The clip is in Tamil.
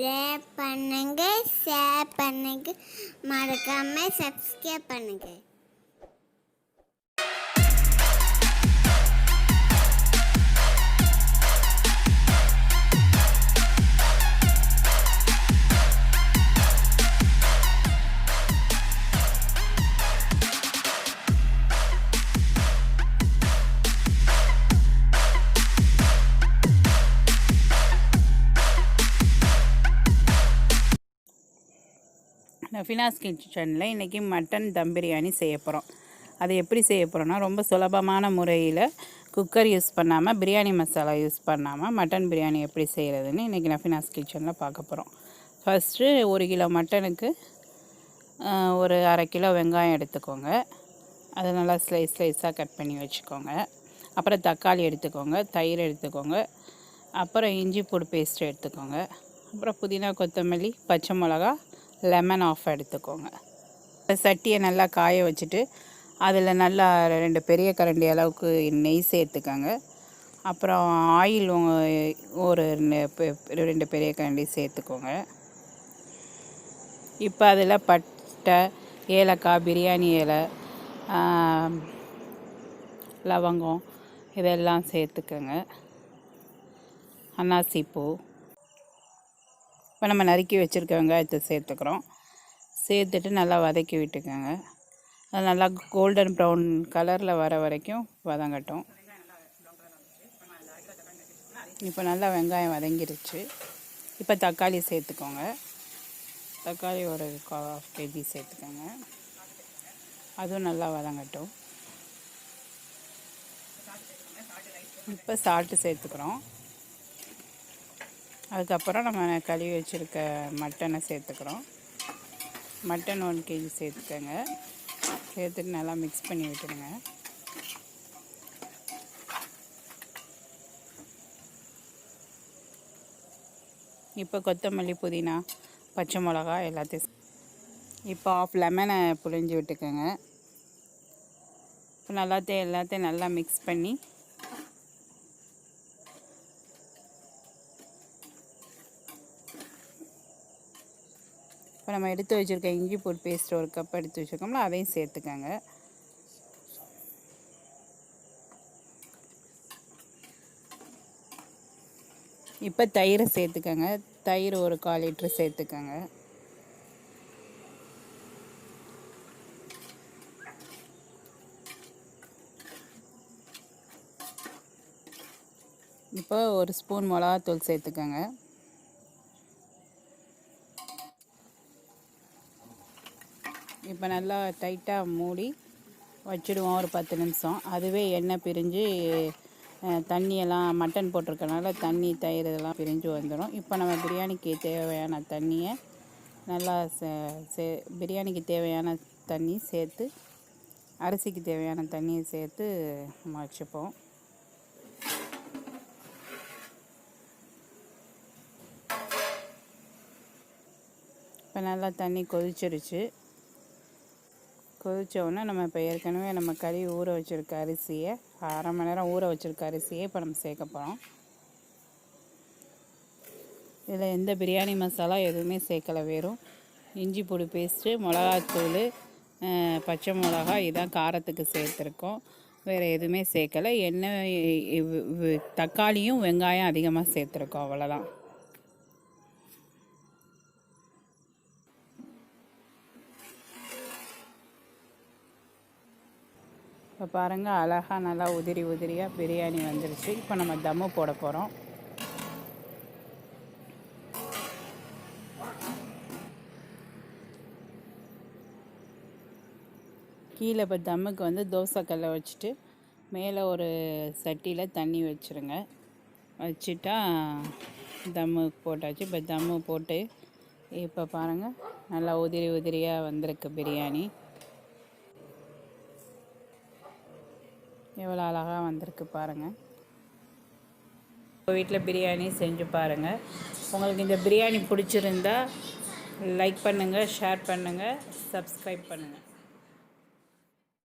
லைக் பண்ணுங்க, ஷேர் பண்ணுங்க, மறக்காம சப்ஸ்கிரைப் பண்ணுங்க. நஃபினாஸ் கிச்சனில் இன்றைக்கி மட்டன் தம் பிரியாணி செய்ய போகிறோம். அது எப்படி செய்ய போகிறோன்னா, ரொம்ப சுலபமான முறையில் குக்கர் யூஸ் பண்ணாமல், பிரியாணி மசாலா யூஸ் பண்ணாமல் மட்டன் பிரியாணி எப்படி செய்கிறதுன்னு இன்றைக்கி நஃபினாஸ் கிச்சனில் பார்க்க போகிறோம். ஃபஸ்ட்டு 1 கிலோ மட்டனுக்கு ஒரு 1/2 கிலோ வெங்காயம் எடுத்துக்கோங்க. அதை நல்லா ஸ்லைஸாக கட் பண்ணி வச்சுக்கோங்க. அப்புறம் தக்காளி எடுத்துக்கோங்க, தயிர் எடுத்துக்கோங்க, அப்புறம் இஞ்சி பூண்டு பேஸ்ட்டு எடுத்துக்கோங்க, அப்புறம் புதினா, கொத்தமல்லி, பச்சை மிளகா, லெமன் ஆஃப் எடுத்துக்கோங்க. சட்டியை நல்லா காய வச்சுட்டு அதில் நல்லா 2 பெரிய கரண்டி அளவுக்கு நெய் சேர்த்துக்கோங்க. அப்புறம் ஆயில் ஒரு 2 பெரிய கரண்டி சேர்த்துக்கோங்க. இப்போ அதில் பட்டை, ஏலக்காய், பிரியாணி இலை, லவங்கம் இதெல்லாம் சேர்த்துக்கோங்க. அன்னாசிப்பூ, இப்போ நம்ம நறுக்கி வச்சுருக்க வெங்காயத்தை சேர்த்துக்கிறோம். சேர்த்துட்டு நல்லா வதக்கி விட்டுக்கோங்க. அது நல்லா கோல்டன் ப்ரௌன் கலரில் வர வரைக்கும் வதங்கட்டும். இப்போ நல்லா வெங்காயம் வதங்கிருச்சு. இப்போ தக்காளி சேர்த்துக்கோங்க. தக்காளி ஒரு 1/2 kg சேர்த்துக்கோங்க. அதுவும் நல்லா வதங்கட்டும். இப்போ சால்ட்டு சேர்த்துக்கிறோம். அதுக்கப்புறம் நம்ம கழுவி வச்சுருக்க மட்டனை சேர்த்துக்கிறோம். மட்டன் 1 kg சேர்த்துக்கோங்க. சேர்த்துட்டு நல்லா மிக்ஸ் பண்ணி விட்டுடுங்க. இப்போ கொத்தமல்லி, புதினா, பச்சை மிளகா எல்லாத்தையும் இப்போ 1/2 லெமனை புழிஞ்சு விட்டுக்கோங்க. இப்போ எல்லாத்தையும் நல்லா மிக்ஸ் பண்ணி இப்போ நம்ம எடுத்து வச்சுருக்க இஞ்சி பூண்டு பேஸ்ட் 1 கப் எடுத்து வச்சுருக்கோம்ல, அதையும் சேர்த்துக்கோங்க. இப்போ தயிரை சேர்த்துக்கோங்க. தயிர் ஒரு 1/4 லிட்டர் சேர்த்துக்கோங்க. இப்போ 1 ஸ்பூன் மிளகாத்தூள் சேர்த்துக்கோங்க. இப்போ நல்லா டைட்டாக மூடி வச்சுடுவோம் ஒரு 10 நிமிஷம். அதுவே எண்ணெய் பிரிஞ்சு தண்ணியெல்லாம் மட்டன் போட்டிருக்கனால தண்ணி, தயிர் இதெல்லாம் பிரிஞ்சு வந்துடும். இப்போ நம்ம பிரியாணிக்கு தேவையான தண்ணியை நல்லா பிரியாணிக்கு தேவையான தண்ணி சேர்த்து, அரிசிக்கு தேவையான தண்ணியை சேர்த்து வச்சுப்போம். இப்போ நல்லா தண்ணி கொதிச்சிருச்சு. கொதித்தோடனே நம்ம இப்போ ஏற்கனவே நம்ம கழுவி ஊற வச்சுருக்க அரிசியை, 1/2 மணி நேரம் ஊற வச்சுருக்க அரிசியை இப்போ நம்ம சேர்க்க போகிறோம். இதில் எந்த பிரியாணி மசாலா எதுவுமே சேர்க்கலை. வெறும் இஞ்சி பூண்டு பேஸ்ட்டு, மிளகாத்தூள், பச்சை மிளகா இதான் காரத்துக்கு சேர்த்துருக்கோம். வேறு எதுவுமே சேர்க்கலை. எண்ணெய், தக்காளியும் வெங்காயம் அதிகமாக சேர்த்துருக்கோம், அவ்வளோதான். இப்போ பாருங்கள், அழகாக நல்லா உதிரியாக பிரியாணி வந்துருச்சு. இப்போ நம்ம தம்மு போட போகிறோம். கீழே இப்போ தம்முக்கு தோசைக்கல்லை வச்சுட்டு மேலே ஒரு சட்டியில் தண்ணி வச்சுருங்க. வச்சுட்டா தம்மு போட்டாச்சு. இப்போ தம்மு போட்டு இப்போ பாருங்கள், நல்லா உதிரியாக வந்திருக்கு பிரியாணி. எவ்வளோ அழகாக வந்திருக்கு பாருங்கள். உங்கள் வீட்டில் பிரியாணி செஞ்சு பாருங்கள். உங்களுக்கு இந்த பிரியாணி பிடிச்சிருந்தா லைக் பண்ணுங்கள், ஷேர் பண்ணுங்கள், சப்ஸ்கிரைப் பண்ணுங்கள்.